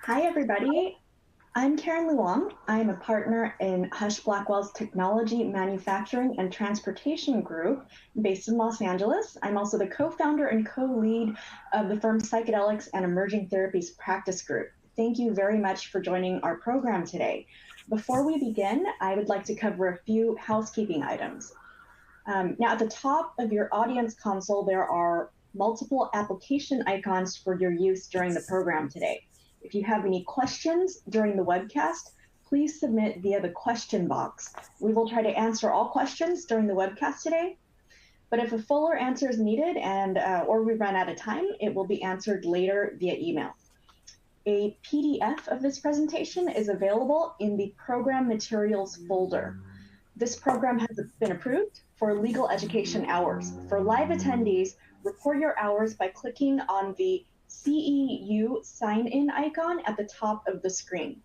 Hi, everybody. I'm Karen Luong. I'm a partner in Husch Blackwell's Technology, Manufacturing, and Transportation Group based in Los Angeles. I'm also the co-founder and co-lead of the firm Psychedelics and Emerging Therapies Practice Group. Thank you very much for joining our program today. Before we begin, I would like to cover a few housekeeping items. Now, at the top of your audience console, there are multiple application icons for your use during the program today. If you have any questions during the webcast, please submit via the question box. We will try to answer all questions during the webcast today, but if a fuller answer is needed or we run out of time, it will be answered later via email. A PDF of this presentation is available in the program materials folder. This program has been approved for legal education hours. For live attendees, report your hours by clicking on the CEU sign-in icon at the top of the screen.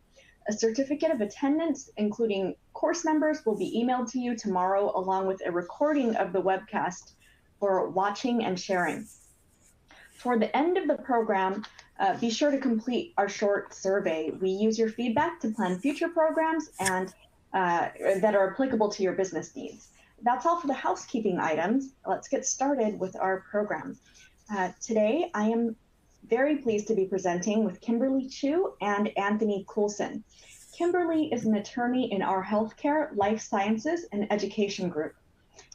A certificate of attendance, including course numbers, will be emailed to you tomorrow, along with a recording of the webcast for watching and sharing. Toward the end of the program, be sure to complete our short survey. We use your feedback to plan future programs and that are applicable to your business needs. That's all for the housekeeping items. Let's get started with our program. Today, I am very pleased to be presenting with Kimberly Chu and Anthony Coulson. Kimberly is an attorney in our healthcare, life sciences, and education group.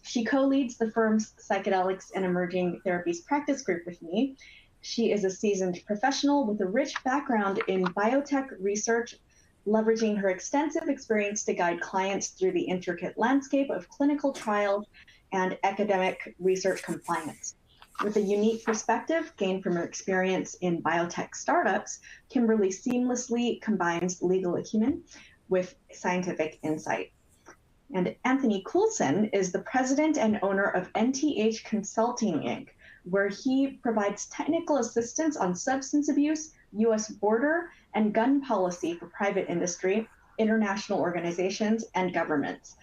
She co-leads the firm's Psychedelics and Emerging Therapies Practice Group with me. She is a seasoned professional with a rich background in biotech research, leveraging her extensive experience to guide clients through the intricate landscape of clinical trials and academic research compliance. With a unique perspective gained from her experience in biotech startups, Kimberly seamlessly combines legal acumen with scientific insight. And Anthony Coulson is the president and owner of NTH Consulting, Inc., where he provides technical assistance on substance abuse, U.S. border, and gun policy for private industry, international organizations, and governments.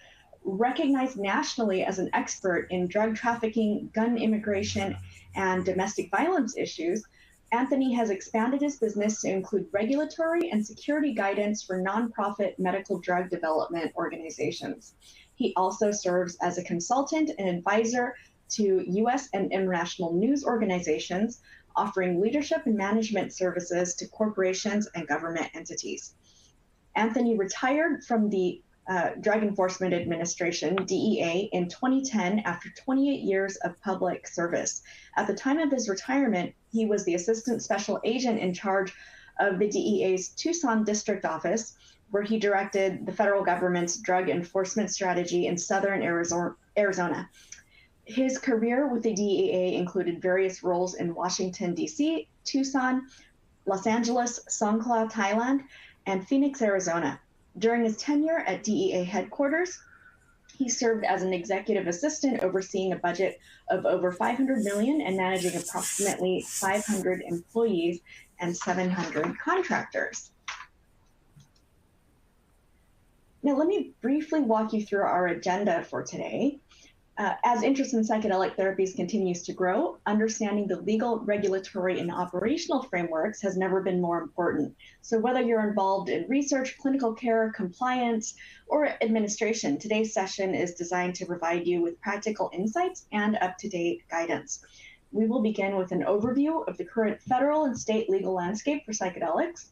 Recognized nationally as an expert in drug trafficking, gun immigration, and domestic violence issues, Anthony has expanded his business to include regulatory and security guidance for nonprofit medical drug development organizations. He also serves as a consultant and advisor to U.S. and international news organizations, offering leadership and management services to corporations and government entities. Anthony retired from the Drug Enforcement Administration, DEA, in 2010 after 28 years of public service. At the time of his retirement, he was the Assistant Special Agent in charge of the DEA's Tucson District Office, where he directed the federal government's drug enforcement strategy in southern Arizona. His career with the DEA included various roles in Washington, D.C., Tucson, Los Angeles, Songkhla, Thailand, and Phoenix, Arizona. During his tenure at DEA headquarters, he served as an executive assistant overseeing a budget of over $500 million and managing approximately 500 employees and 700 contractors. Now, let me briefly walk you through our agenda for today. As interest in psychedelic therapies continues to grow, understanding the legal, regulatory, and operational frameworks has never been more important. So whether you're involved in research, clinical care, compliance, or administration, today's session is designed to provide you with practical insights and up-to-date guidance. We will begin with an overview of the current federal and state legal landscape for psychedelics,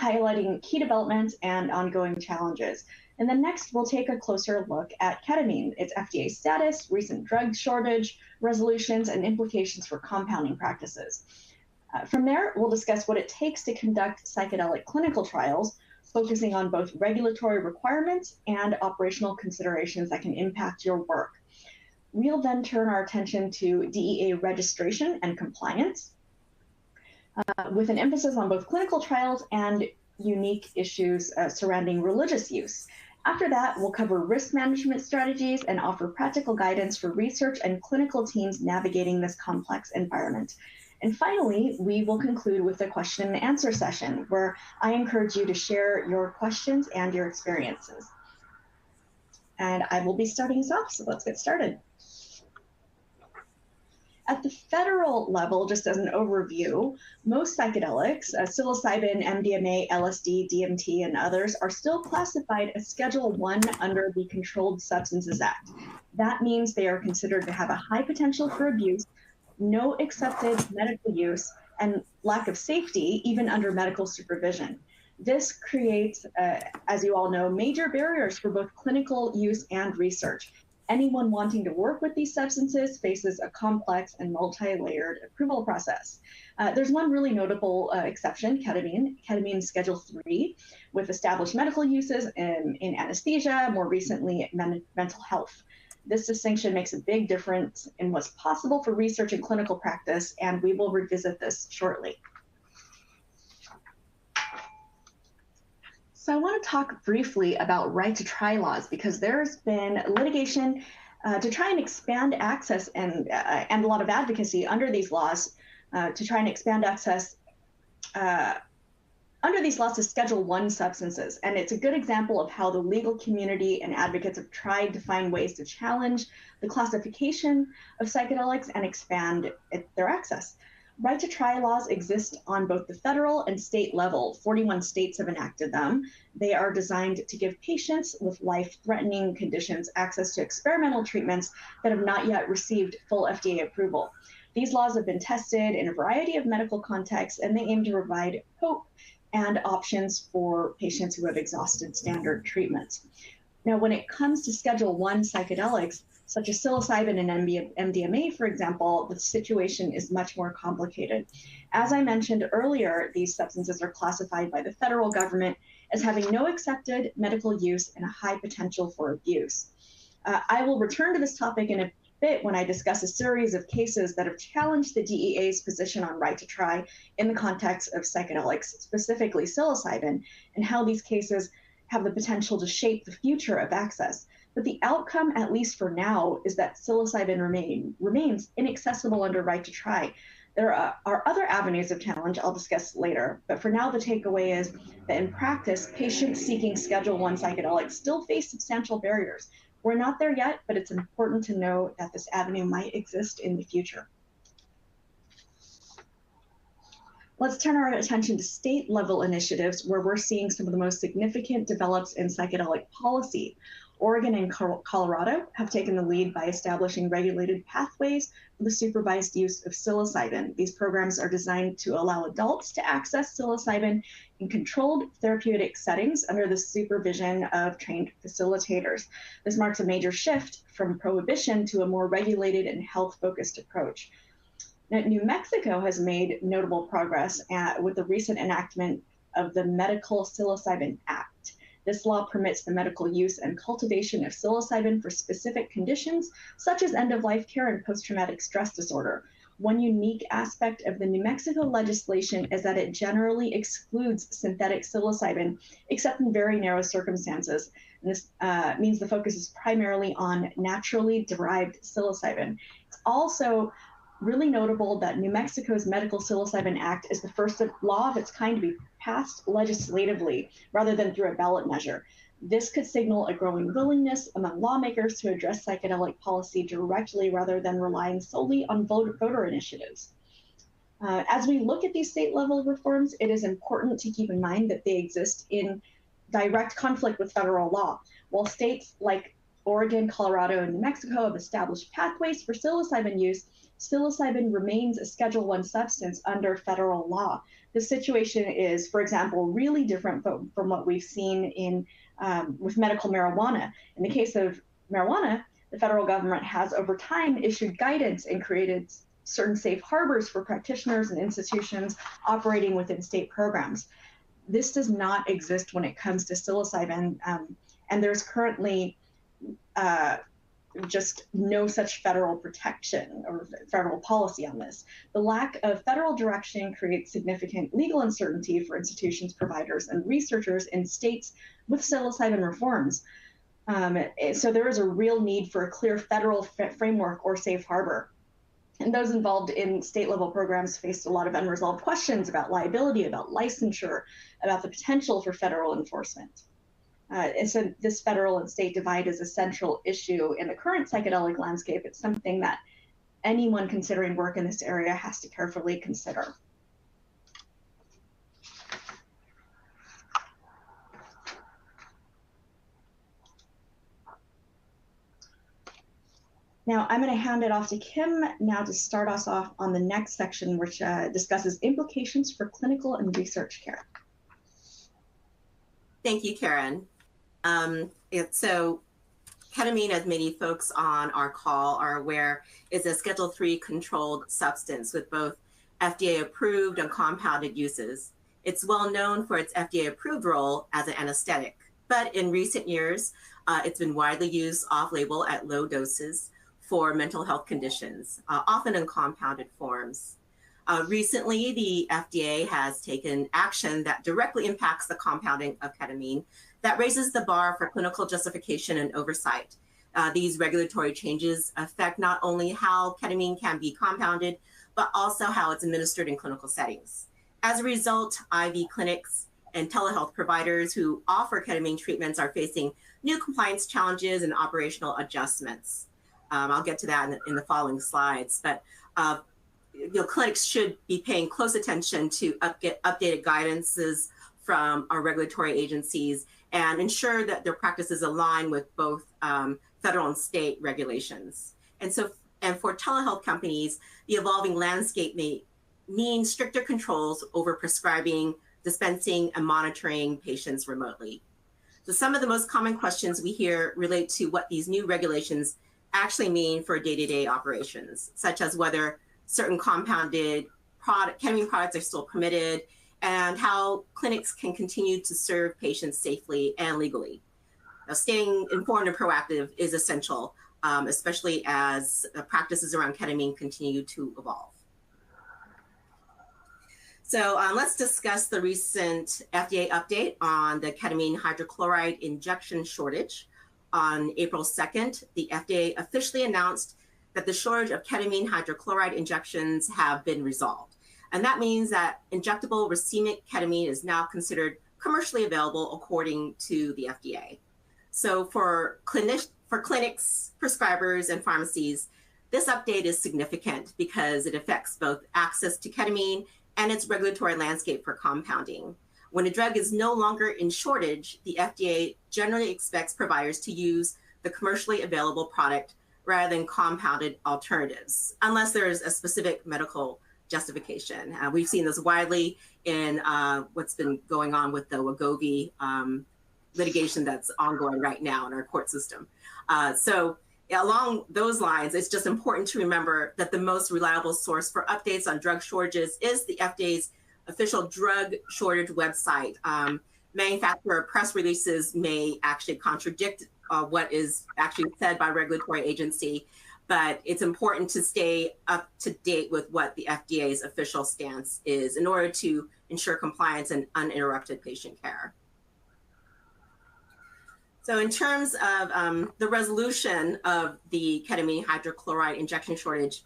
highlighting key developments and ongoing challenges. And then next, we'll take a closer look at ketamine, its FDA status, recent drug shortage resolutions, and implications for compounding practices. From there, we'll discuss what it takes to conduct psychedelic clinical trials, focusing on both regulatory requirements and operational considerations that can impact your work. We'll then turn our attention to DEA registration and compliance, with an emphasis on both clinical trials and unique issues surrounding religious use. After that, we'll cover risk management strategies and offer practical guidance for research and clinical teams navigating this complex environment. And finally, we will conclude with a question and answer session where I encourage you to share your questions and your experiences. And I will be starting us off, so let's get started. At the federal level, just as an overview, most psychedelics, psilocybin, MDMA, LSD, DMT, and others, are still classified as Schedule 1 under the Controlled Substances Act. That means they are considered to have a high potential for abuse, no accepted medical use, and lack of safety, even under medical supervision. This creates, as you all know, major barriers for both clinical use and research. Anyone wanting to work with these substances faces a complex and multi-layered approval process. There's one really notable exception, ketamine. Ketamine is Schedule 3, with established medical uses in anesthesia, more recently mental health. This distinction makes a big difference in what's possible for research and clinical practice, and we will revisit this shortly. So I want to talk briefly about right to try laws, because there's been litigation to try and expand access and a lot of advocacy under these laws to try and expand access under these laws to Schedule 1 substances. And it's a good example of how the legal community and advocates have tried to find ways to challenge the classification of psychedelics and expand their access. Right to try laws exist on both the federal and state level. 41 states have enacted them. They are designed to give patients with life-threatening conditions access to experimental treatments that have not yet received full FDA approval. These laws have been tested in a variety of medical contexts, and they aim to provide hope and options for patients who have exhausted standard treatments. Now, when it comes to Schedule 1 psychedelics, such as psilocybin and MDMA, for example, the situation is much more complicated. As I mentioned earlier, these substances are classified by the federal government as having no accepted medical use and a high potential for abuse. I will return to this topic in a bit when I discuss a series of cases that have challenged the DEA's position on right to try in the context of psychedelics, specifically psilocybin, and how these cases have the potential to shape the future of access. But the outcome, at least for now, is that psilocybin remains inaccessible under right to try. There are other avenues of challenge I'll discuss later, but for now the takeaway is that in practice, patients seeking Schedule 1 psychedelics still face substantial barriers. We're not there yet, but it's important to know that this avenue might exist in the future. Let's turn our attention to state-level initiatives where we're seeing some of the most significant develops in psychedelic policy. Oregon and Colorado have taken the lead by establishing regulated pathways for the supervised use of psilocybin. These programs are designed to allow adults to access psilocybin in controlled therapeutic settings under the supervision of trained facilitators. This marks a major shift from prohibition to a more regulated and health-focused approach. Now, New Mexico has made notable progress with the recent enactment of the Medical Psilocybin Act. This law permits the medical use and cultivation of psilocybin for specific conditions, such as end-of-life care and post-traumatic stress disorder. One unique aspect of the New Mexico legislation is that it generally excludes synthetic psilocybin, except in very narrow circumstances. And this means the focus is primarily on naturally derived psilocybin. It's also really notable that New Mexico's Medical Psilocybin Act is the first law of its kind to be passed legislatively rather than through a ballot measure. This could signal a growing willingness among lawmakers to address psychedelic policy directly rather than relying solely on voter initiatives. As we look at these state-level reforms, it is important to keep in mind that they exist in direct conflict with federal law. While states like Oregon, Colorado, and New Mexico have established pathways for psilocybin use, psilocybin remains a Schedule 1 substance under federal law. The situation is, for example, really different from what we've seen with medical marijuana. In the case of marijuana, the federal government has over time issued guidance and created certain safe harbors for practitioners and institutions operating within state programs. This does not exist when it comes to psilocybin, and there's currently just no such federal protection or federal policy on this. The lack of federal direction creates significant legal uncertainty for institutions, providers, and researchers in states with psilocybin reforms. So there is a real need for a clear federal framework or safe harbor. And those involved in state-level programs faced a lot of unresolved questions about liability, about licensure, about the potential for federal enforcement. And so this federal and state divide is a central issue in the current psychedelic landscape. It's something that anyone considering work in this area has to carefully consider. Now, I'm going to hand it off to Kim now to start us off on the next section, which discusses implications for clinical and research care. Thank you, Karen. So ketamine, as many folks on our call are aware, is a Schedule III controlled substance with both FDA-approved and compounded uses. It's well known for its FDA-approved role as an anesthetic, but in recent years, it's been widely used off-label at low doses for mental health conditions, often in compounded forms. Recently, the FDA has taken action that directly impacts the compounding of ketamine that raises the bar for clinical justification and oversight. These regulatory changes affect not only how ketamine can be compounded, but also how it's administered in clinical settings. As a result, IV clinics and telehealth providers who offer ketamine treatments are facing new compliance challenges and operational adjustments. I'll get to that in the following slides, but clinics should be paying close attention to updated guidances from our regulatory agencies and ensure that their practices align with both federal and state regulations. And for telehealth companies, the evolving landscape may mean stricter controls over prescribing, dispensing, and monitoring patients remotely. So some of the most common questions we hear relate to what these new regulations actually mean for day-to-day operations, such as whether certain compounded ketamine products are still permitted and how clinics can continue to serve patients safely and legally. Now, staying informed and proactive is essential, especially as practices around ketamine continue to evolve. So let's discuss the recent FDA update on the ketamine hydrochloride injection shortage. On April 2nd, the FDA officially announced that the shortage of ketamine hydrochloride injections have been resolved. And that means that injectable racemic ketamine is now considered commercially available according to the FDA. So for clinics, prescribers, and pharmacies, this update is significant because it affects both access to ketamine and its regulatory landscape for compounding. When a drug is no longer in shortage, the FDA generally expects providers to use the commercially available product rather than compounded alternatives, unless there is a specific medical justification. We've seen this widely in what's been going on with the Wegovy litigation that's ongoing right now in our court system. So along those lines, it's just important to remember that the most reliable source for updates on drug shortages is the FDA's official drug shortage website. Manufacturer press releases may actually contradict what is actually said by regulatory agency, but it's important to stay up to date with what the FDA's official stance is in order to ensure compliance and uninterrupted patient care. So in terms of the resolution of the ketamine hydrochloride injection shortage,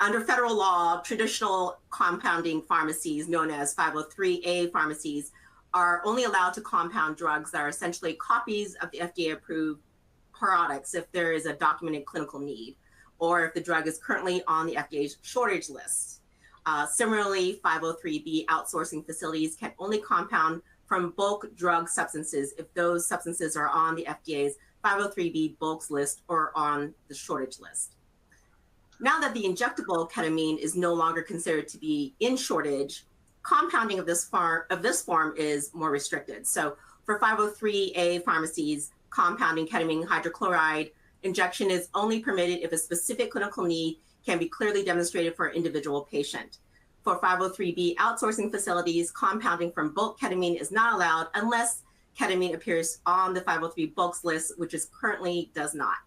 under federal law, traditional compounding pharmacies, known as 503A pharmacies, are only allowed to compound drugs that are essentially copies of the FDA-approved products if there is a documented clinical need, or if the drug is currently on the FDA's shortage list. Similarly, 503B outsourcing facilities can only compound from bulk drug substances if those substances are on the FDA's 503B bulks list or on the shortage list. Now that the injectable ketamine is no longer considered to be in shortage, compounding of this form is more restricted. So for 503A pharmacies, compounding ketamine hydrochloride injection is only permitted if a specific clinical need can be clearly demonstrated for an individual patient. For 503B outsourcing facilities, compounding from bulk ketamine is not allowed unless ketamine appears on the 503 bulks list, which is currently does not.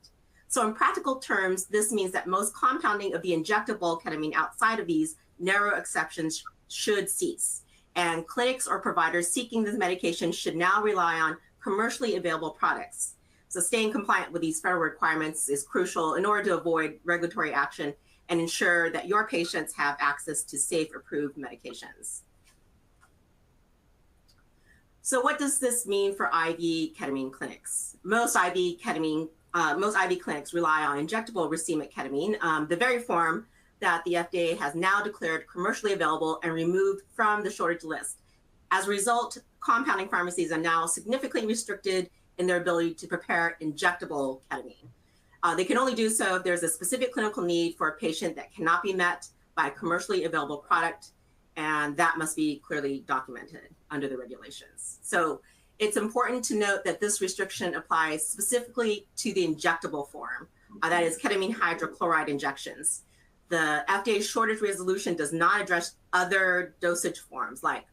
So in practical terms, this means that most compounding of the injectable ketamine outside of these narrow exceptions should cease. And clinics or providers seeking this medication should now rely on commercially available products. So staying compliant with these federal requirements is crucial in order to avoid regulatory action and ensure that your patients have access to safe, approved medications. So what does this mean for IV ketamine clinics? Most IV ketamine most IV clinics rely on injectable racemic ketamine, the very form that the FDA has now declared commercially available and removed from the shortage list. As a result, compounding pharmacies are now significantly restricted in their ability to prepare injectable ketamine. They can only do so if there's a specific clinical need for a patient that cannot be met by a commercially available product, and that must be clearly documented under the regulations. So it's important to note that this restriction applies specifically to the injectable form, that is ketamine hydrochloride injections. The FDA shortage resolution does not address other dosage forms like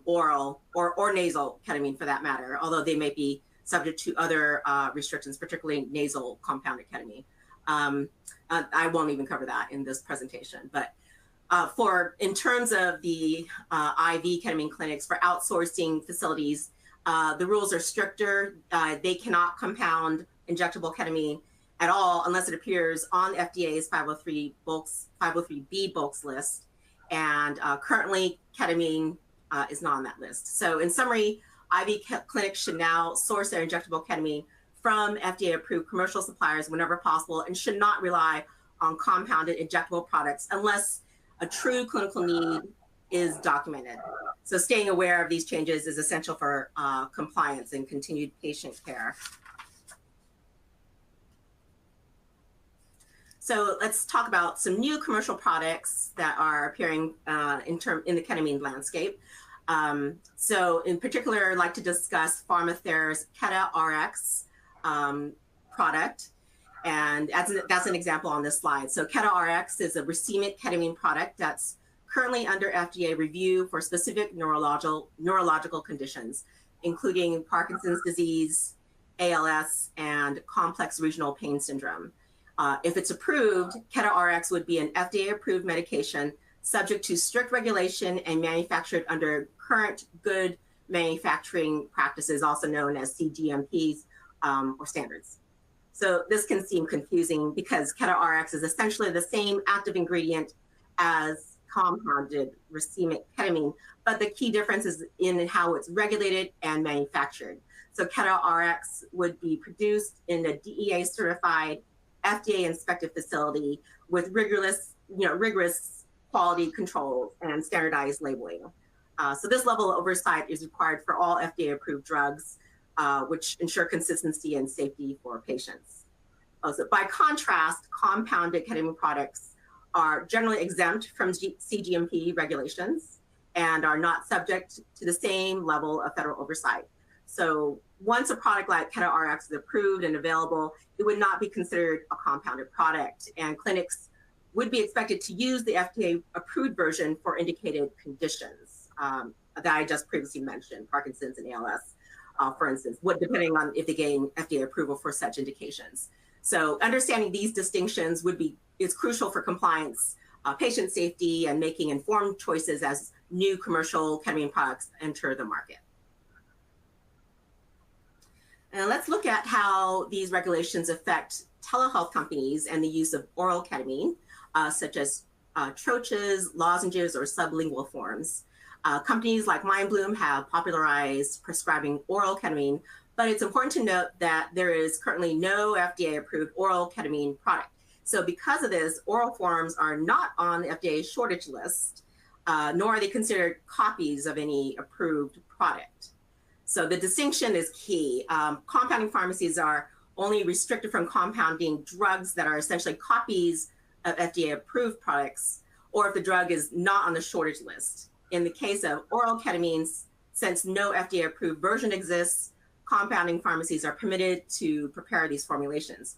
oral or nasal ketamine for that matter, although they may be subject to other restrictions, particularly nasal compounded ketamine. I won't even cover that in this presentation, but in terms of the IV ketamine clinics for outsourcing facilities, the rules are stricter. They cannot compound injectable ketamine at all unless it appears on FDA's 503B bulks list. And currently, ketamine is not on that list. So in summary, IV clinics should now source their injectable ketamine from FDA-approved commercial suppliers whenever possible and should not rely on compounded injectable products unless a true clinical need is documented. So staying aware of these changes is essential for compliance and continued patient care. So let's talk about some new commercial products that are appearing in the ketamine landscape. So in particular, I'd like to discuss PharmaTher's KetaRx product. And that's an example on this slide. So KetaRx is a racemic ketamine product that's currently under FDA review for specific neurological conditions, including Parkinson's disease, ALS, and complex regional pain syndrome. If it's approved, KetaRx would be an FDA-approved medication subject to strict regulation and manufactured under current good manufacturing practices, also known as CGMPs or standards. So this can seem confusing because KetaRx is essentially the same active ingredient as compounded racemic ketamine, but the key difference is in how it's regulated and manufactured. So KetaRx would be produced in a DEA-certified, FDA-inspected facility with rigorous quality control and standardized labeling. So this level of oversight is required for all FDA-approved drugs, which ensure consistency and safety for patients. Also, by contrast, compounded ketamine products are generally exempt from CGMP regulations and are not subject to the same level of federal oversight. So once a product like KetaRx is approved and available, it would not be considered a compounded product, and clinics would be expected to use the FDA-approved version for indicated conditions that I just previously mentioned, Parkinson's and ALS, for instance, depending on if they gain FDA approval for such indications. So understanding these distinctions is crucial for compliance, patient safety, and making informed choices as new commercial ketamine products enter the market. And let's look at how these regulations affect telehealth companies and the use of oral ketamine, such as troches, lozenges, or sublingual forms. Companies like MindBloom have popularized prescribing oral ketamine, but it's important to note that there is currently no FDA-approved oral ketamine product. So because of this, oral forms are not on the FDA shortage list, nor are they considered copies of any approved product. So the distinction is key. Compounding pharmacies are only restricted from compounding drugs that are essentially copies of FDA-approved products, or if the drug is not on the shortage list. In the case of oral ketamine, since no FDA-approved version exists, compounding pharmacies are permitted to prepare these formulations.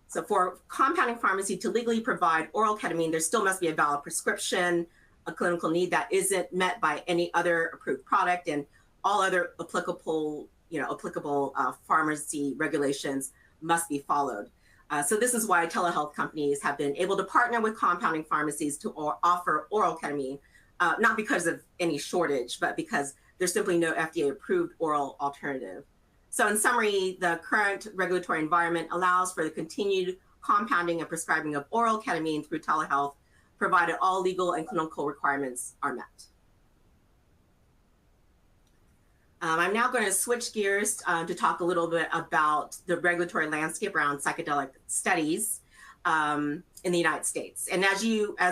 So for compounding pharmacy to legally provide oral ketamine, there still must be a valid prescription, a clinical need that isn't met by any other approved product, and all other applicable pharmacy regulations must be followed. So this is why telehealth companies have been able to partner with compounding pharmacies to offer oral ketamine, not because of any shortage, but because there's simply no FDA-approved oral alternative. So in summary, the current regulatory environment allows for the continued compounding and prescribing of oral ketamine through telehealth, provided all legal and clinical requirements are met. I'm now going to switch gears to talk a little bit about the regulatory landscape around psychedelic studies in the United States. And as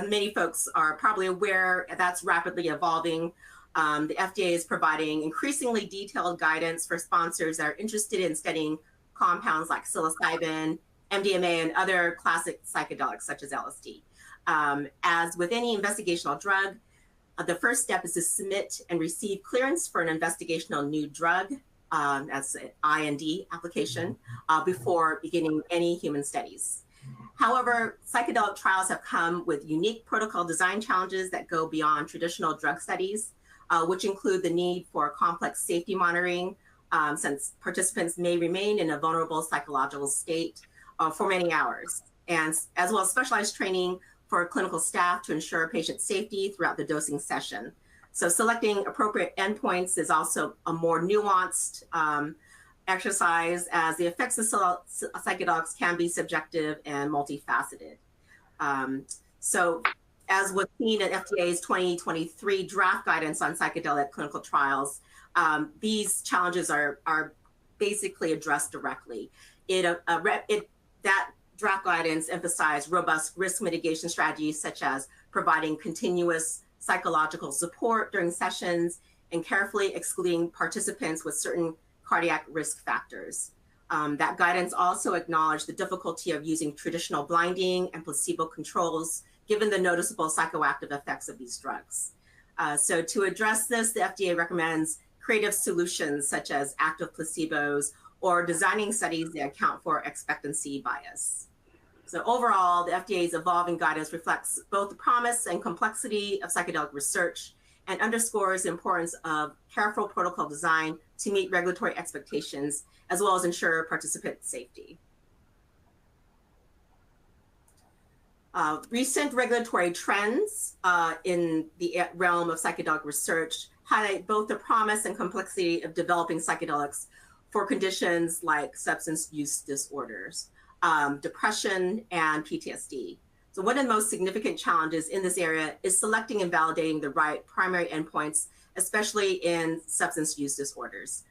many folks are probably aware, that's rapidly evolving. The FDA is providing increasingly detailed guidance for sponsors that are interested in studying compounds like psilocybin, MDMA, and other classic psychedelics such as LSD. As with any investigational drug, the first step is to submit and receive clearance for an investigational new drug as an IND application before beginning any human studies. However, psychedelic trials have come with unique protocol design challenges that go beyond traditional drug studies, which include the need for complex safety monitoring, since participants may remain in a vulnerable psychological state for many hours, and as well as specialized training for clinical staff to ensure patient safety throughout the dosing session. So selecting appropriate endpoints is also a more nuanced exercise, as the effects of psychedelics can be subjective and multifaceted. So as was seen in FDA's 2023 draft guidance on psychedelic clinical trials, these challenges are basically addressed directly. That draft guidance emphasized robust risk mitigation strategies, such as providing continuous psychological support during sessions and carefully excluding participants with certain cardiac risk factors. That guidance also acknowledged the difficulty of using traditional blinding and placebo controls, given the noticeable psychoactive effects of these drugs. So to address this, the FDA recommends creative solutions such as active placebos or designing studies that account for expectancy bias. So overall, the FDA's evolving guidance reflects both the promise and complexity of psychedelic research and underscores the importance of careful protocol design to meet regulatory expectations, as well as ensure participant safety. Recent regulatory trends in the realm of psychedelic research highlight both the promise and complexity of developing psychedelics for conditions like substance use disorders, depression, and PTSD. So one of the most significant challenges in this area is selecting and validating the right primary endpoints, especially in substance use disorders.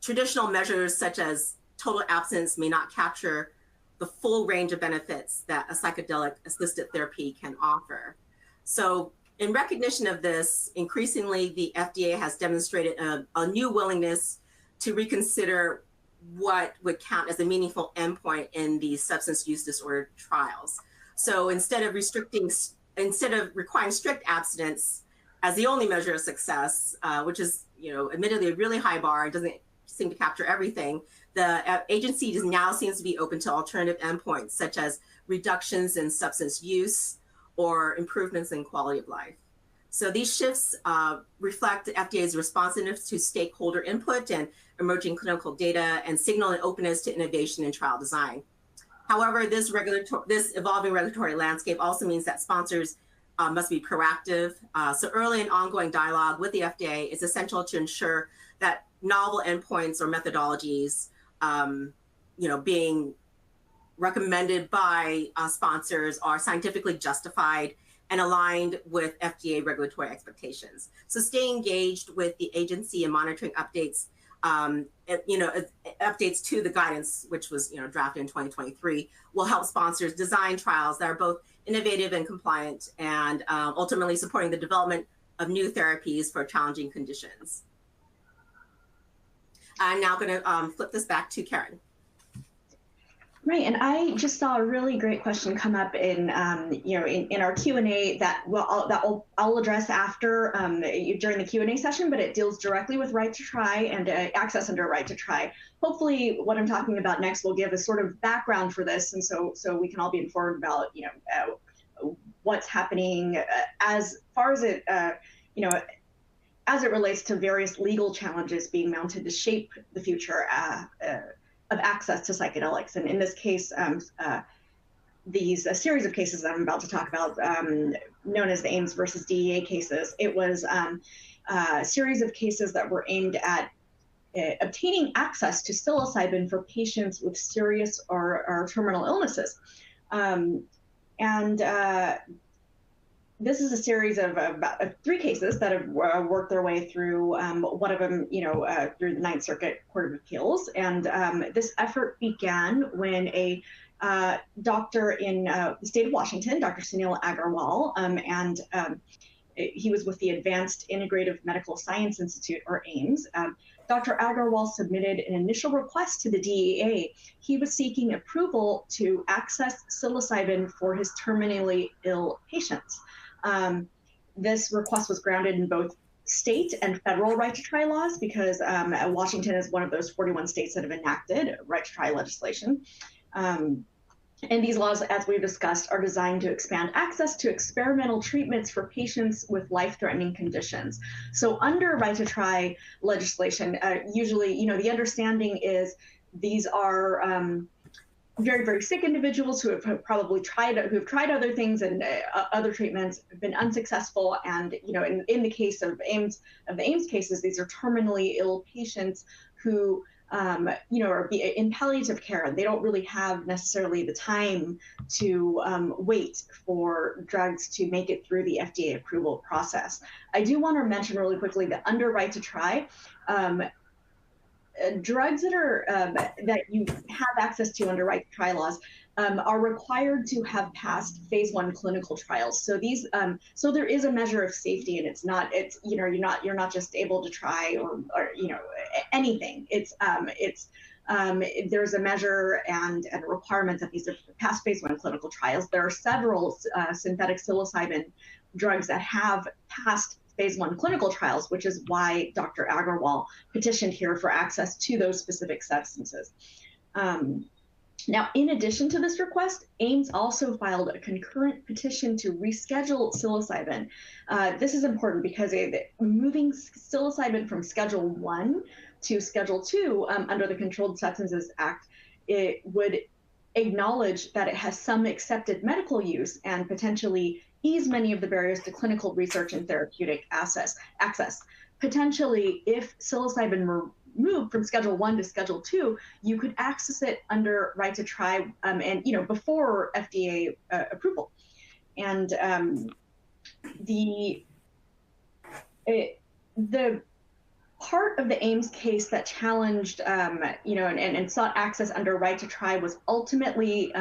Traditional measures such as total abstinence may not capture the full range of benefits that a psychedelic assisted therapy can offer. So in recognition of this, increasingly the FDA has demonstrated a new willingness to reconsider what would count as a meaningful endpoint in these substance use disorder trials. So instead of requiring strict abstinence as the only measure of success, which is, admittedly a really high bar, it doesn't seem to capture everything, the agency now seems to be open to alternative endpoints, such as reductions in substance use or improvements in quality of life. So these shifts reflect the FDA's responsiveness to stakeholder input and emerging clinical data, and signal an openness to innovation in trial design. However, this evolving regulatory landscape also means that sponsors must be proactive. So early and ongoing dialogue with the FDA is essential to ensure that novel endpoints or methodologies, being recommended by sponsors are scientifically justified and aligned with FDA regulatory expectations. So staying engaged with the agency and monitoring updates, updates to the guidance, which was drafted in 2023, will help sponsors design trials that are both innovative and compliant, and ultimately supporting the development of new therapies for challenging conditions. I'm now going to flip this back to Karen. Right, and I just saw a really great question come up in our Q&A that I'll address after during the Q&A session, but it deals directly with right to try and access under right to try. Hopefully, what I'm talking about next will give a sort of background for this, and so we can all be informed about what's happening as far as it as it relates to various legal challenges being mounted to shape the future of access to psychedelics. And in this case, a series of cases that I'm about to talk about, known as the Ames versus DEA cases, it was a series of cases that were aimed at obtaining access to psilocybin for patients with serious or terminal illnesses. this is a series of about three cases that have worked their way through, one of them, through the Ninth Circuit Court of Appeals. And this effort began when a doctor in the state of Washington, Dr. Sunil Agarwal, he was with the Advanced Integrative Medical Science Institute, or AIMS. Dr. Agarwal submitted an initial request to the DEA. He was seeking approval to access psilocybin for his terminally ill patients. This request was grounded in both state and federal right to try laws, because Washington is one of those 41 states that have enacted right to try legislation. And these laws, as we've discussed, are designed to expand access to experimental treatments for patients with life-threatening conditions. So under right to try legislation, usually, the understanding is these are very, very sick individuals who have probably tried other things and other treatments, have been unsuccessful. And, in the case of the AIMS cases, these are terminally ill patients who are in palliative care, and they don't really have necessarily the time to wait for drugs to make it through the FDA approval process. I do want to mention really quickly that under right to try, drugs that are that you have access to under right to try laws are required to have passed phase 1 clinical trials. So these, so there is a measure of safety, and you're not just able to try or anything. There's a measure and a requirement that these are past phase 1 clinical trials. There are several synthetic psilocybin drugs that have passed phase 1 clinical trials, which is why Dr. Agarwal petitioned here for access to those specific substances. Now, in addition to this request, AIMS also filed a concurrent petition to reschedule psilocybin. This is important because moving psilocybin from Schedule 1 to Schedule 2 under the Controlled Substances Act, it would acknowledge that it has some accepted medical use and potentially ease many of the barriers to clinical research and therapeutic access. Potentially, if psilocybin were moved from Schedule 1 to Schedule 2, you could access it under right to try and before FDA approval. And the part of the AIMS case that challenged and sought access under right to try was ultimately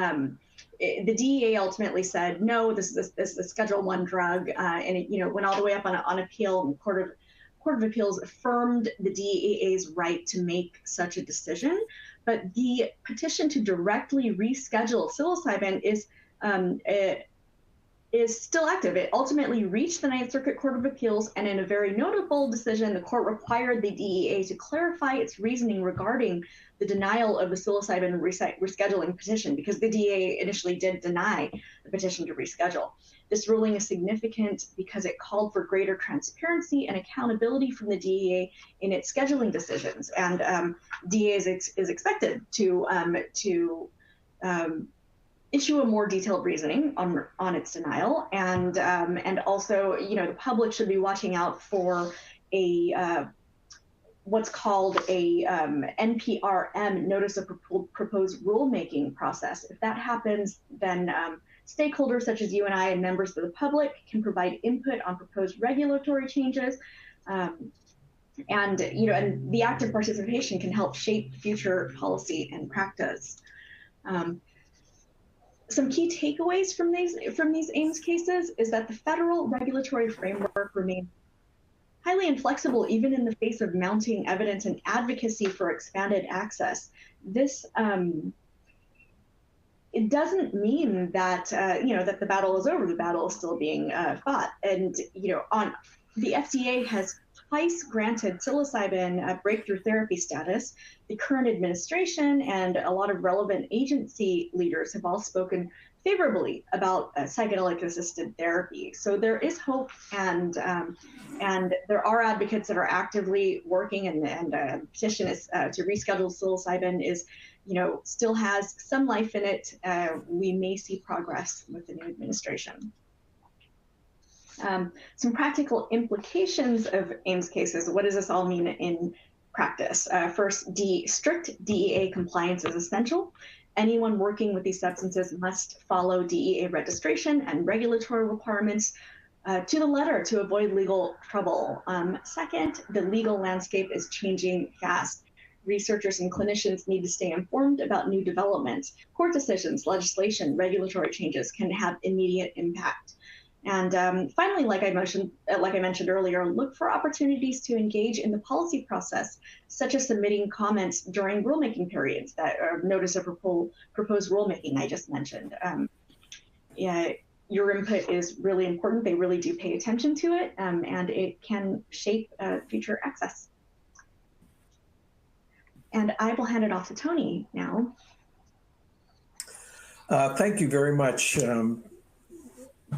the DEA ultimately said, no, this is a Schedule 1 drug, and it went all the way up on appeal, and Court of Appeals affirmed the DEA's right to make such a decision. But the petition to directly reschedule psilocybin is still active. It ultimately reached the Ninth Circuit Court of Appeals, and in a very notable decision, the court required the DEA to clarify its reasoning regarding the denial of the psilocybin rescheduling petition, because the DEA initially did deny the petition to reschedule. This ruling is significant because it called for greater transparency and accountability from the DEA in its scheduling decisions, and DEA is expected to issue a more detailed reasoning on its denial, and also, the public should be watching out for a what's called a NPRM, Notice of Proposed Rulemaking process. If that happens, then stakeholders such as you and I and members of the public can provide input on proposed regulatory changes, and the active participation can help shape future policy and practice. Some key takeaways from these AIMS cases is that the federal regulatory framework remains highly inflexible, even in the face of mounting evidence and advocacy for expanded access. This it doesn't mean that that the battle is over. The battle is still being fought, and on the FDA has twice granted psilocybin breakthrough therapy status. The current administration and a lot of relevant agency leaders have all spoken favorably about psychedelic-assisted therapy. So there is hope, and there are advocates that are actively working, and the petition is to reschedule psilocybin is, still has some life in it. We may see progress with the new administration. Some practical implications of AIMS cases. What does this all mean in practice? First, strict DEA compliance is essential. Anyone working with these substances must follow DEA registration and regulatory requirements. to the letter to avoid legal trouble. Second, the legal landscape is changing fast. Researchers and clinicians need to stay informed about new developments. Court decisions, legislation, regulatory changes can have immediate impact. And finally, like I mentioned earlier, look for opportunities to engage in the policy process, such as submitting comments during rulemaking periods, that or notice of proposed rulemaking I just mentioned. Yeah, your input is really important. They really do pay attention to it, and it can shape future access. And I will hand it off to Tony now. Thank you very much.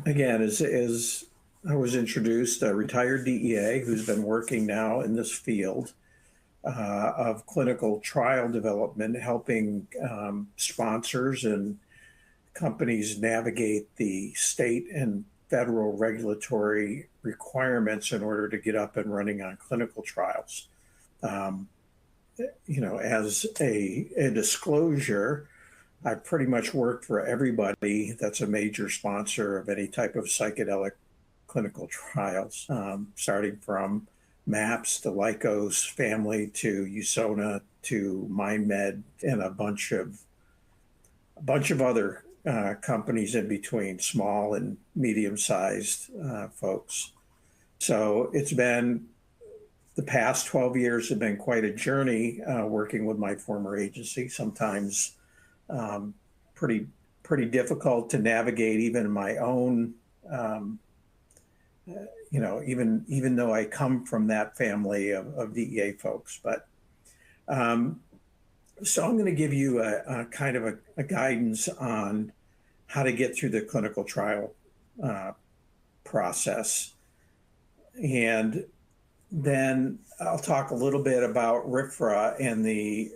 Again, as I was introduced, a retired DEA who's been working now in this field of clinical trial development, helping sponsors and companies navigate the state and federal regulatory requirements in order to get up and running on clinical trials. As a disclosure, I pretty much worked for everybody that's a major sponsor of any type of psychedelic clinical trials, starting from MAPS to Lykos family to USONA to MindMed and a bunch of other companies in between, small and medium-sized folks. So it's been, the past 12 years have been quite a journey working with my former agency, sometimes pretty difficult to navigate even my own, even though I come from that family of DEA folks. But so I'm going to give you a kind of a guidance on how to get through the clinical trial process. And then I'll talk a little bit about RFRA and the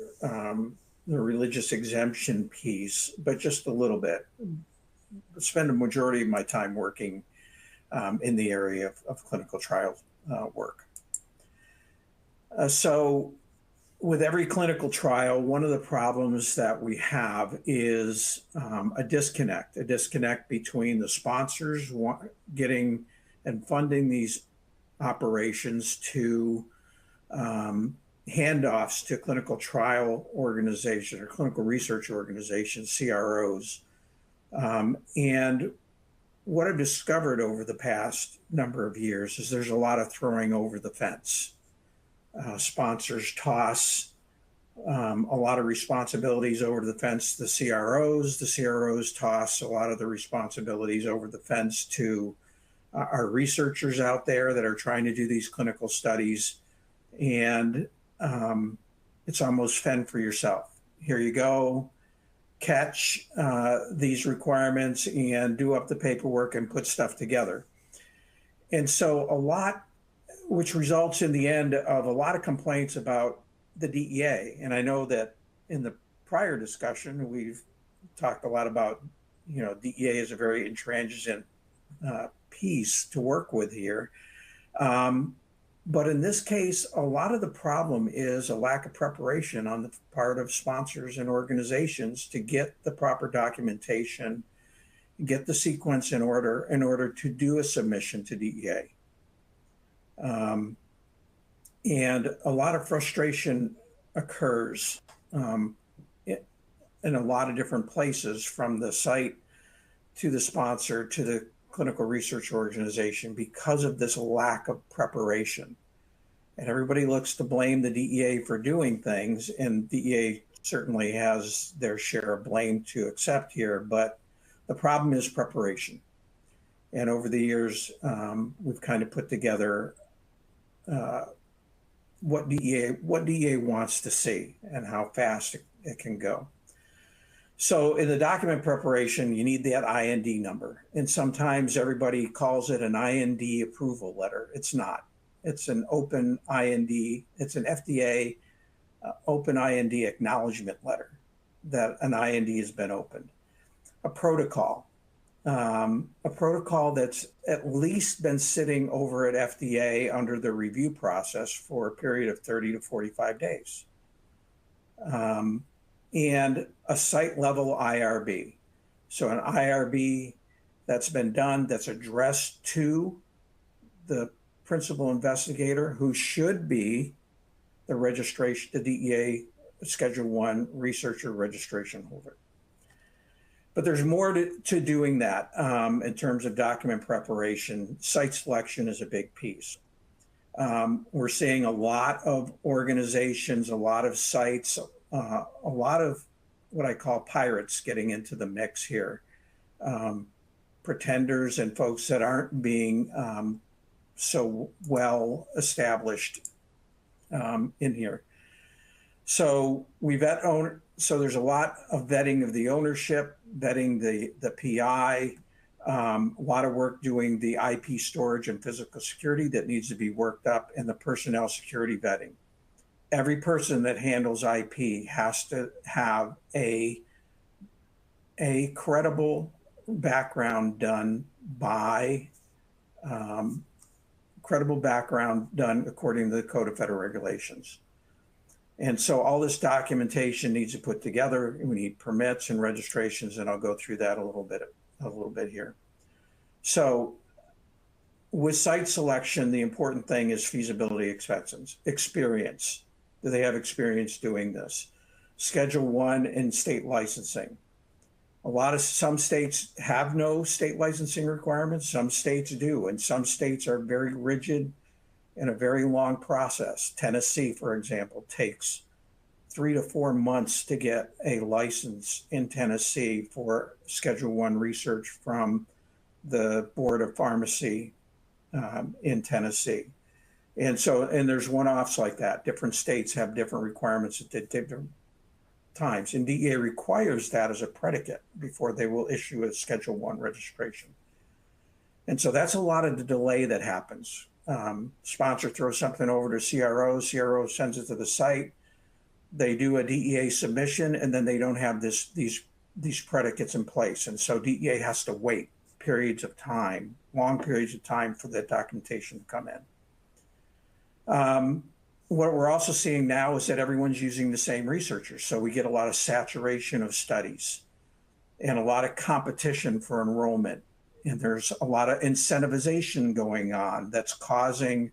religious exemption piece, but just a little bit. I spend a majority of my time working in the area of clinical trial work. So with every clinical trial, one of the problems that we have is a disconnect between the sponsors getting and funding these operations to handoffs to clinical trial organizations or clinical research organizations, CROs. And what I've discovered over the past number of years is there's a lot of throwing over the fence. Sponsors toss a lot of responsibilities over the fence to the CROs. The CROs toss a lot of the responsibilities over the fence to our researchers out there that are trying to do these clinical studies. And it's almost fend for yourself. Here you go, catch these requirements and do up the paperwork and put stuff together. And so a lot, which results in the end of a lot of complaints about the DEA. And I know that in the prior discussion, we've talked a lot about, DEA is a very intransigent piece to work with here. But in this case, a lot of the problem is a lack of preparation on the part of sponsors and organizations to get the proper documentation, get the sequence in order to do a submission to DEA. And a lot of frustration occurs in a lot of different places, from the site to the sponsor to the clinical research organization, because of this lack of preparation. And everybody looks to blame the DEA for doing things, and DEA certainly has their share of blame to accept here, but the problem is preparation. And over the years, we've kind of put together what DEA wants to see and how fast it can go. So in the document preparation, you need that IND number. And sometimes everybody calls it an IND approval letter. It's not. It's an open IND. It's an FDA open IND acknowledgement letter that an IND has been opened. A protocol that's at least been sitting over at FDA under the review process for a period of 30 to 45 days. And a site level IRB. So an IRB that's been done, that's addressed to the principal investigator, who should be the registration, the DEA Schedule 1 researcher registration holder. But there's more to doing that in terms of document preparation. Site selection is a big piece. We're seeing a lot of organizations, a lot of sites, a lot of what I call pirates getting into the mix here. Pretenders and folks that aren't being so well established in here. So so there's a lot of vetting of the ownership, vetting the PI, a lot of work doing the IP storage and physical security that needs to be worked up, and the personnel security vetting. Every person that handles IP has to have a credible background done according to the Code of Federal Regulations. And so all this documentation needs to put together. We need permits and registrations, and I'll go through that a little bit here. So with site selection, the important thing is feasibility experience. Do they have experience doing this? Schedule 1 and state licensing. Some states have no state licensing requirements. Some states do, and some states are very rigid in a very long process. Tennessee, for example, takes 3 to 4 months to get a license in Tennessee for Schedule 1 research from the Board of Pharmacy in Tennessee. And there's one-offs like that. Different states have different requirements at different times. And DEA requires that as a predicate before they will issue a Schedule 1 registration. And so that's a lot of the delay that happens. Sponsor throws something over to CRO sends it to the site. They do a DEA submission, and then they don't have these predicates in place. And so DEA has to wait long periods of time for that documentation to come in. What we're also seeing now is that everyone's using the same researchers. So we get a lot of saturation of studies and a lot of competition for enrollment. And there's a lot of incentivization going on that's kind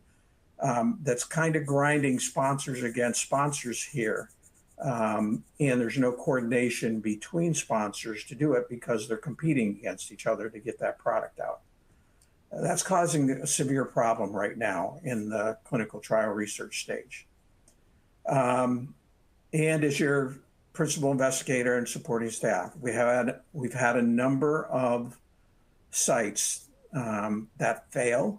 of grinding sponsors against sponsors here. And there's no coordination between sponsors to do it because they're competing against each other to get that product out. That's causing a severe problem right now in the clinical trial research stage. And as your principal investigator and supporting staff, we've had a number of sites that fail.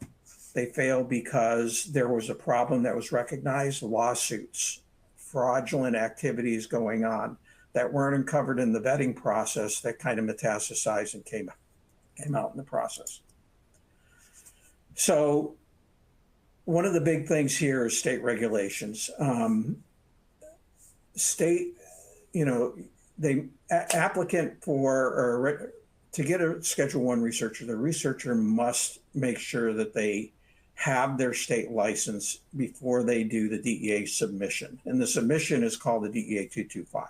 They fail because there was a problem that was recognized, lawsuits, fraudulent activities going on that weren't uncovered in the vetting process that kind of metastasized and came out in the process. So one of the big things here is state regulations. Applicant to get a Schedule 1 researcher, the researcher must make sure that they have their state license before they do the DEA submission. And the submission is called the DEA 225.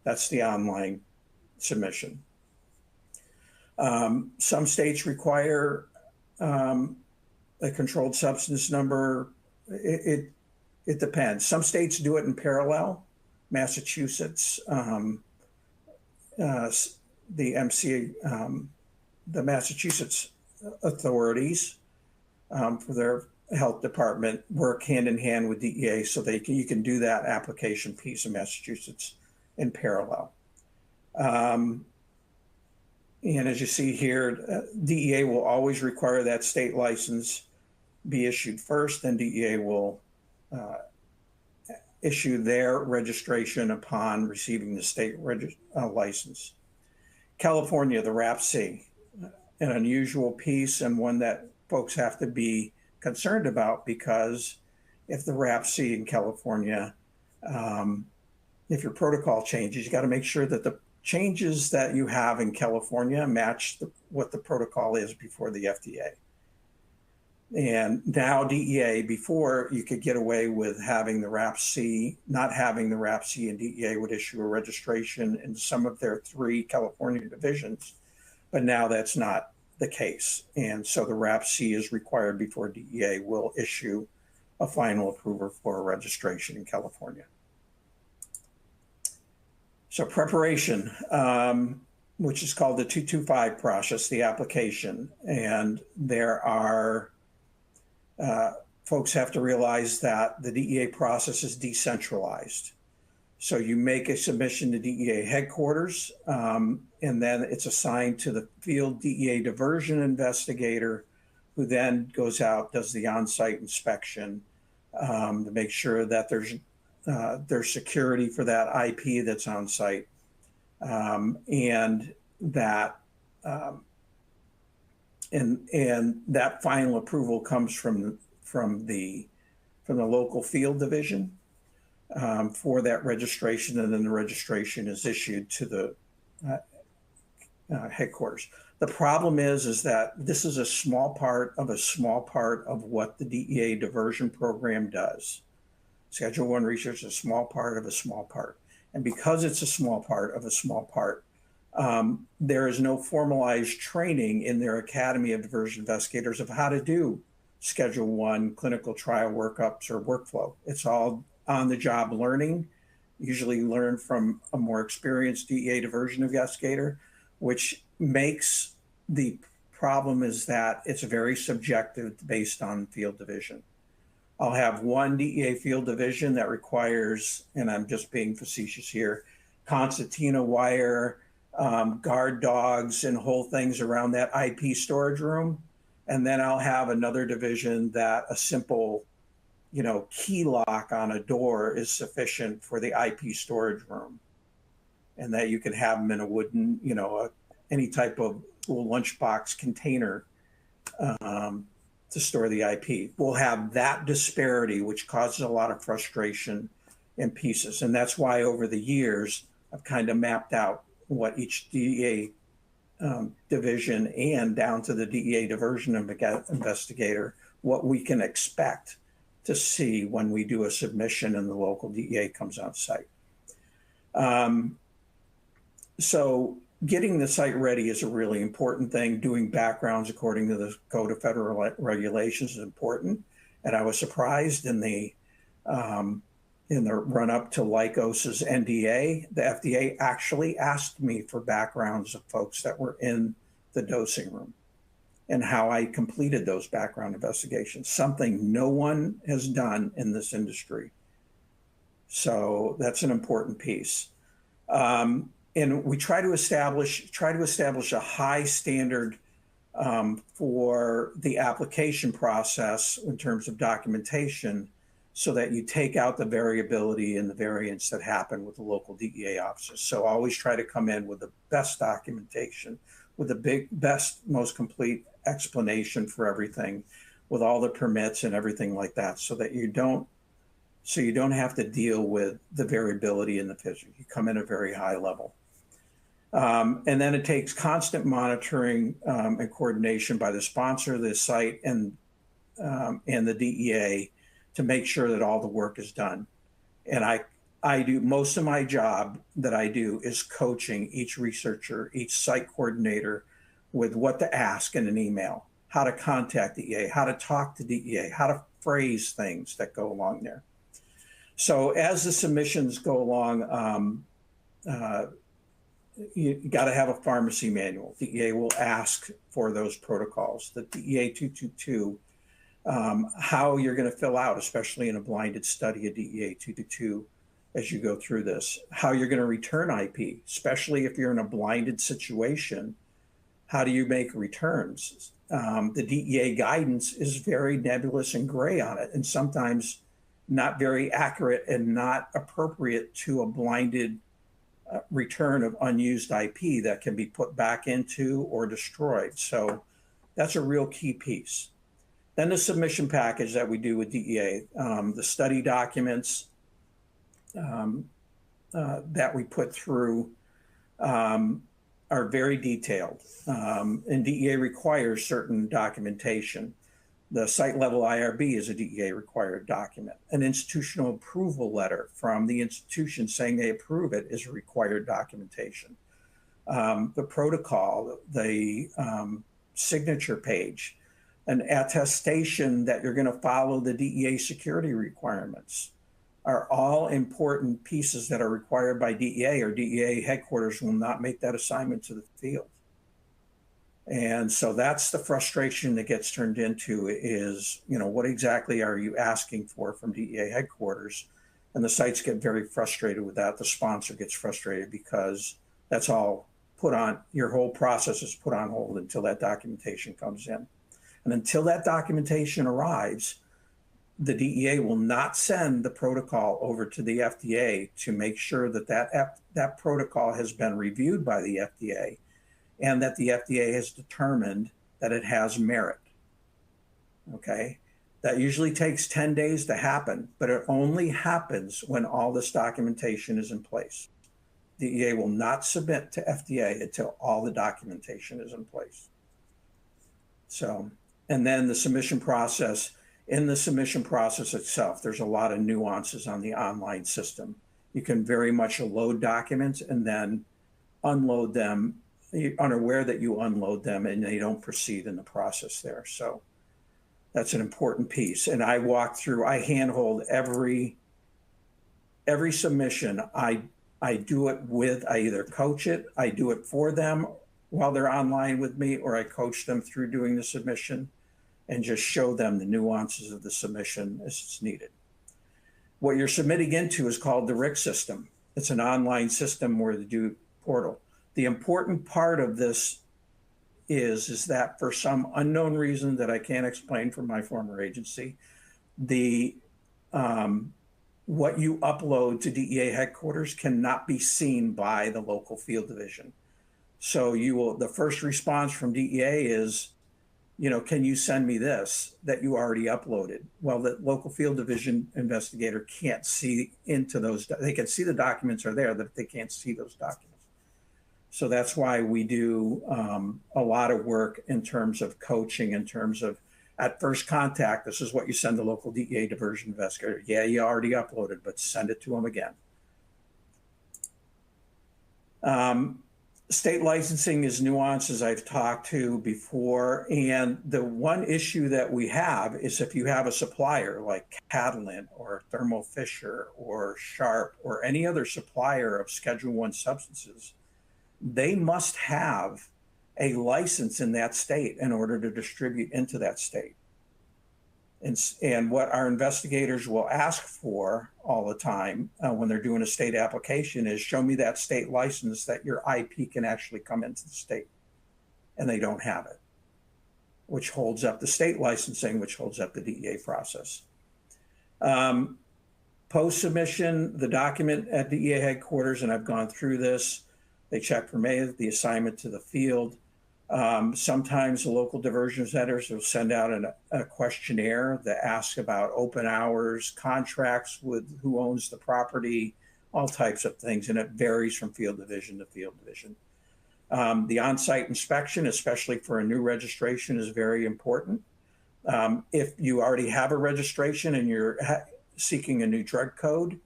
That's the online submission. Some states require a controlled substance number. It depends. Some states do it in parallel. Massachusetts, the Massachusetts authorities for their health department work hand in hand with DEA, so you can do that application piece in Massachusetts in parallel. And as you see here, DEA will always require that state license be issued first, then DEA will issue their registration upon receiving the state license. California, the RAPC, an unusual piece and one that folks have to be concerned about, because if the RAPC in California, if your protocol changes, you got to make sure that the changes that you have in California match what the protocol is before the FDA. And now DEA, before you could get away with having the RAPC, not having the RAPC, and DEA would issue a registration in some of their 3 California divisions. But now that's not the case. And so the RAPC is required before DEA will issue a final approval for a registration in California. So preparation, which is called the 225 process, the application. And there are, folks have to realize that the DEA process is decentralized. So you make a submission to DEA headquarters, and then it's assigned to the field DEA diversion investigator, who then goes out, does the on-site inspection to make sure that there's security for that IP that's on site, and that and that final approval comes from the local field division for that registration, and then the registration is issued to the headquarters. The problem is that this is a small part of what the DEA diversion program does. Schedule 1 research is a small part of a small part. And because it's a small part of a small part, there is no formalized training in their Academy of Diversion Investigators of how to do Schedule 1 clinical trial workups or workflow. It's all on-the-job learning, usually learned from a more experienced DEA diversion investigator, which makes the problem is that it's very subjective based on field division. I'll have one DEA field division that requires, and I'm just being facetious here, concertina wire, guard dogs, and whole things around that IP storage room. And then I'll have another division that a simple, key lock on a door is sufficient for the IP storage room. And that you can have them in a wooden, any type of little lunchbox container to store the IP. We'll have that disparity, which causes a lot of frustration in pieces. And that's why over the years, I've kind of mapped out what each DEA division and down to the DEA diversion investigator, what we can expect to see when we do a submission and the local DEA comes on site. So getting the site ready is a really important thing. Doing backgrounds according to the Code of Federal Regulations is important. And I was surprised in the run-up to Lykos's NDA, the FDA actually asked me for backgrounds of folks that were in the dosing room and how I completed those background investigations, something no one has done in this industry. So that's an important piece. And we try to establish a high standard for the application process in terms of documentation, so that you take out the variability and the variance that happen with the local DEA offices. So always try to come in with the best documentation, with the best, most complete explanation for everything, with all the permits and everything like that, so that you don't have to deal with the variability in the physics. You come in at a very high level. And then it takes constant monitoring and coordination by the sponsor of the site and the DEA to make sure that all the work is done. And I do most of my job that I do is coaching each researcher, each site coordinator with what to ask in an email, how to contact DEA, how to talk to DEA, how to phrase things that go along there. So as the submissions go along, you got to have a pharmacy manual. DEA will ask for those protocols. The DEA 222, how you're going to fill out, especially in a blinded study, a DEA 222, as you go through this, how you're going to return IP, especially if you're in a blinded situation. How do you make returns? The DEA guidance is very nebulous and gray on it, and sometimes not very accurate and not appropriate to a blinded return of unused IP that can be put back into or destroyed. So that's a real key piece. Then the submission package that we do with DEA, the study documents that we put through are very detailed, and DEA requires certain documentation. The site level IRB is a DEA required document. An institutional approval letter from the institution saying they approve it is a required documentation. The protocol, the signature page, an attestation that you're going to follow the DEA security requirements are all important pieces that are required by DEA, or DEA headquarters will not make that assignment to the field. And so that's the frustration that gets turned into is, what exactly are you asking for from DEA headquarters? And the sites get very frustrated with that. The sponsor gets frustrated because that's all put on, your whole process is put on hold until that documentation comes in. And until that documentation arrives, the DEA will not send the protocol over to the FDA to make sure that that protocol has been reviewed by the FDA and that the FDA has determined that it has merit. Okay? That usually takes 10 days to happen, but it only happens when all this documentation is in place. DEA will not submit to FDA until all the documentation is in place. So, and then the submission process, in the submission process itself, there's a lot of nuances on the online system. You can very much load documents and then unload them, you're unaware that you unload them and they don't proceed in the process there. So that's an important piece. And I handhold every submission. I do it with, I either coach it, I do it for them while they're online with me, or I coach them through doing the submission and just show them the nuances of the submission as it's needed. What you're submitting into is called the RIC system. It's an online system where they do portal. The important part of this is that for some unknown reason that I can't explain from my former agency, what you upload to DEA headquarters cannot be seen by the local field division. So the first response from DEA is, can you send me this that you already uploaded? Well, the local field division investigator can't see into those. They can see the documents are there, but they can't see those documents. So that's why we do a lot of work in terms of coaching, in terms of at first contact, this is what you send the local DEA diversion investigator. Yeah, you already uploaded, but send it to them again. State licensing is nuances I've talked to before. And the one issue that we have is if you have a supplier like Catalent or Thermo Fisher or Sharp or any other supplier of Schedule I substances, they must have a license in that state in order to distribute into that state. And what our investigators will ask for all the time when they're doing a state application is, show me that state license that your IP can actually come into the state. And they don't have it, which holds up the state licensing, which holds up the DEA process. Post-submission, the document at DEA headquarters, and I've gone through this, they check for the assignment to the field. Sometimes the local diversion centers will send out a questionnaire that asks about open hours, contracts with who owns the property, all types of things, and it varies from field division to field division. The on-site inspection, especially for a new registration, is very important. If you already have a registration and you're seeking a new drug code,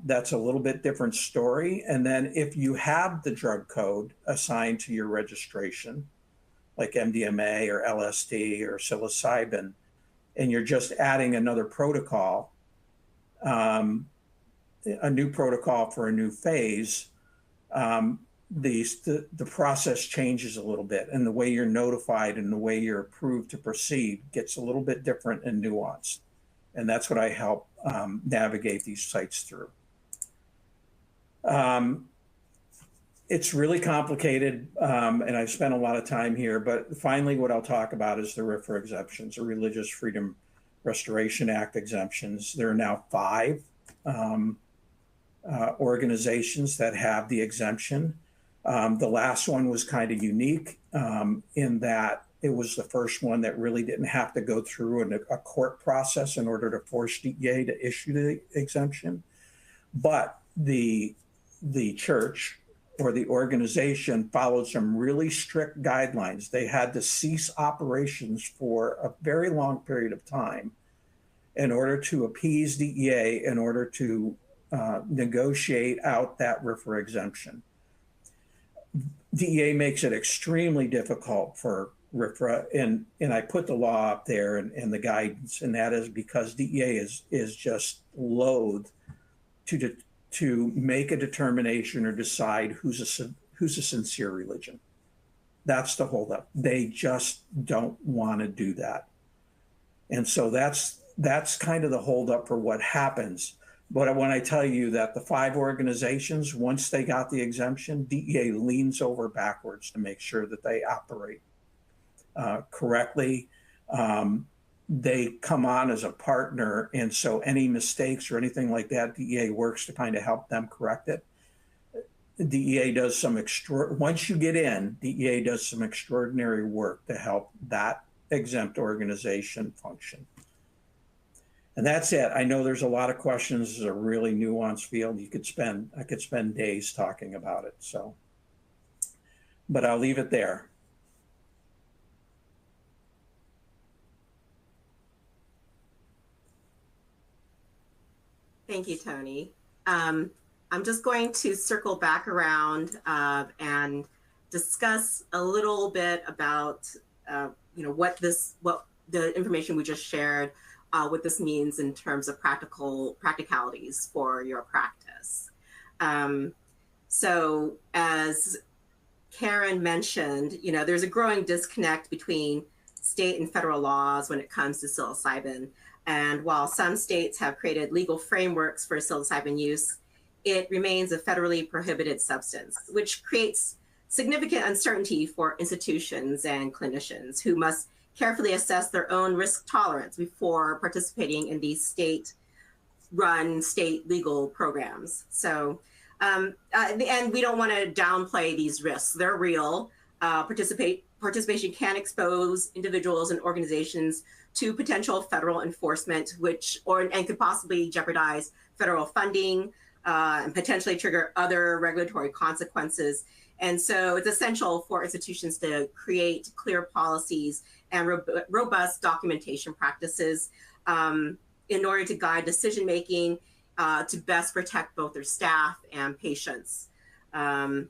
that's a little bit different story. And then if you have the drug code assigned to your registration, like MDMA or LSD or psilocybin, and you're just adding another protocol, a new protocol for a new phase, the process changes a little bit, and the way you're notified and the way you're approved to proceed gets a little bit different and nuanced. And that's what I help navigate these sites through. It's really complicated, and I've spent a lot of time here, but finally what I'll talk about is the RFRA exemptions, the Religious Freedom Restoration Act exemptions. There are now 5 organizations that have the exemption. The last one was kind of unique in that it was the first one that really didn't have to go through a court process in order to force DEA to issue the exemption. But the church or the organization followed some really strict guidelines. They had to cease operations for a very long period of time in order to appease DEA, in order to negotiate out that RFRA exemption. DEA makes it extremely difficult for and I put the law up there and the guidance, and that is because DEA is just loath to make a determination or decide who's a sincere religion. That's the holdup. They just don't want to do that. And so that's kind of the holdup for what happens. But when I tell you that the 5 organizations, once they got the exemption, DEA leans over backwards to make sure that they operate correctly. They come on as a partner, and so any mistakes or anything like that, DEA works to kind of help them correct it. DEA does some once you get in, DEA does some extraordinary work to help that exempt organization function. And that's it. I know there's a lot of questions. It's a really nuanced field. I could spend days talking about it. So, but I'll leave it there. Thank you, Tony. I'm just going to circle back around and discuss a little bit about what the information we just shared, what this means in terms of practicalities for your practice. So as Karen mentioned, there's a growing disconnect between state and federal laws when it comes to psilocybin. And while some states have created legal frameworks for psilocybin use, it remains a federally prohibited substance, which creates significant uncertainty for institutions and clinicians who must carefully assess their own risk tolerance before participating in these state-run, state legal programs. So, and we don't want to downplay these risks. They're real. Participation can expose individuals and organizations to potential federal enforcement, and could possibly jeopardize federal funding and potentially trigger other regulatory consequences. And so it's essential for institutions to create clear policies and robust documentation practices in order to guide decision-making to best protect both their staff and patients. When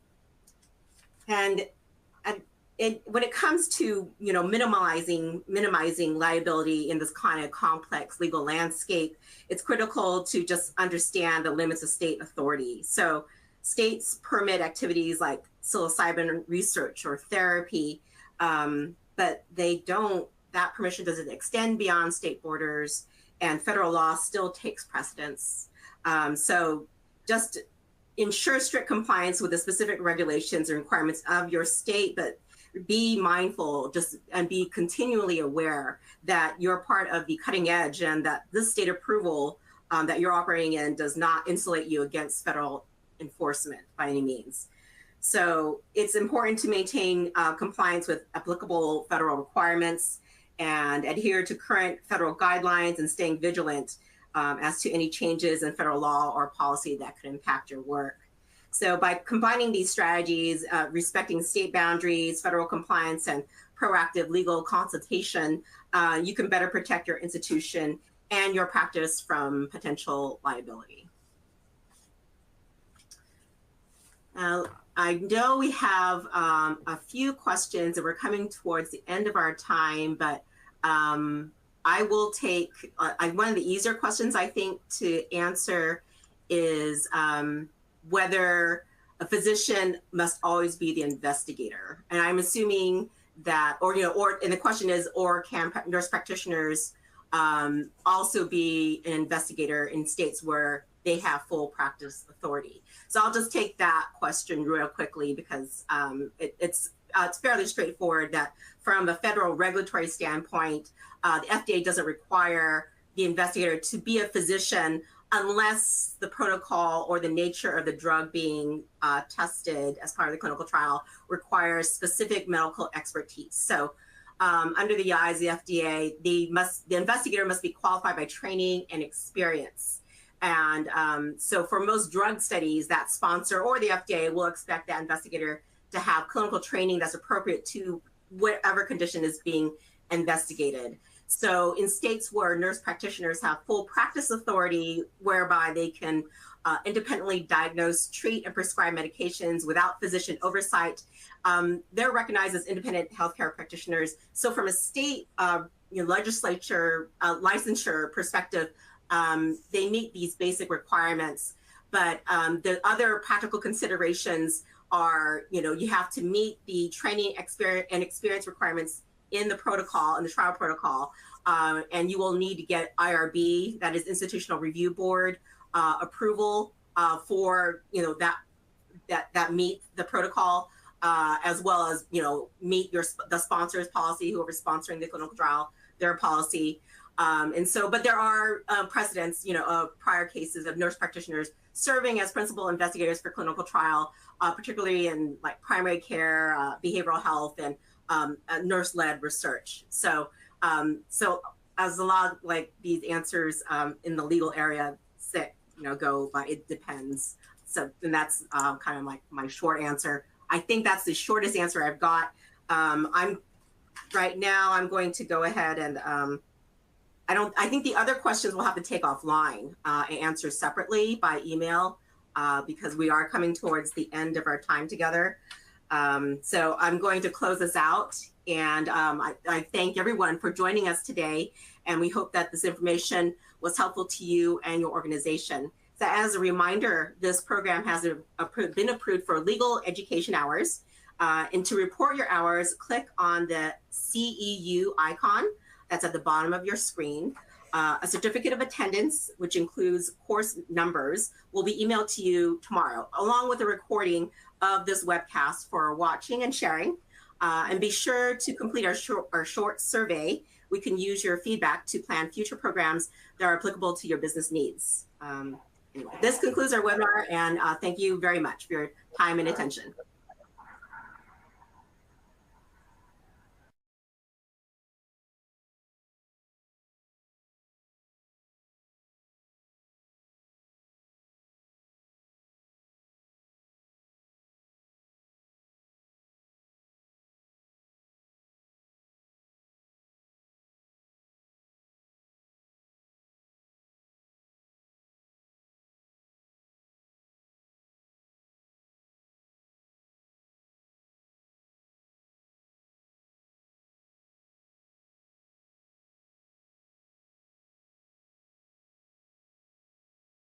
it comes to minimizing liability in this kind of complex legal landscape, it's critical to just understand the limits of state authority. So states permit activities like psilocybin research or therapy, but that permission doesn't extend beyond state borders, and federal law still takes precedence. So just ensure strict compliance with the specific regulations and requirements of your state, but be mindful and be continually aware that you're part of the cutting edge and that this state approval that you're operating in does not insulate you against federal enforcement by any means. So it's important to maintain compliance with applicable federal requirements and adhere to current federal guidelines and staying vigilant as to any changes in federal law or policy that could impact your work. So by combining these strategies, respecting state boundaries, federal compliance, and proactive legal consultation, you can better protect your institution and your practice from potential liability. I know we have a few questions and we're coming towards the end of our time, but I will take one of the easier questions I think to answer is whether a physician must always be the investigator. And I'm assuming that, and the question is, or can nurse practitioners also be an investigator in states where they have full practice authority? So I'll just take that question real quickly because it's fairly straightforward that from a federal regulatory standpoint, the FDA doesn't require the investigator to be a physician unless the protocol or the nature of the drug being tested as part of the clinical trial requires specific medical expertise. So under the eyes of the FDA, the investigator must be qualified by training and experience. And so for most drug studies, that sponsor or the FDA will expect that investigator to have clinical training that's appropriate to whatever condition is being investigated. So in states where nurse practitioners have full practice authority, whereby they can independently diagnose, treat, and prescribe medications without physician oversight, they're recognized as independent healthcare practitioners. So from a state legislature licensure perspective, they meet these basic requirements. But the other practical considerations are, you have to meet the training experience requirements in the protocol, in the trial protocol, and you will need to get IRB, that is Institutional Review Board, approval for that meet the protocol, as well as meet the sponsor's policy, whoever's sponsoring the clinical trial, their policy. And so, but there are precedents, of prior cases of nurse practitioners serving as principal investigators for clinical trial, particularly in like primary care, behavioral health, and nurse-led research. So, as a lot of like these answers in the legal area go by, it depends. So, and that's kind of like my short answer. I think that's the shortest answer I've got. Right now, I'm going to go ahead and I think the other questions we'll have to take offline and answer separately by email because we are coming towards the end of our time together. So I'm going to close this out, and I thank everyone for joining us today, and we hope that this information was helpful to you and your organization. So as a reminder, this program has been approved for legal education hours, and to report your hours, click on the CEU icon that's at the bottom of your screen. A certificate of attendance, which includes course numbers, will be emailed to you tomorrow, along with a recording of this webcast for watching and sharing. And be sure to complete our short survey. We can use your feedback to plan future programs that are applicable to your business needs. Anyway, this concludes our webinar, and thank you very much for your time and attention.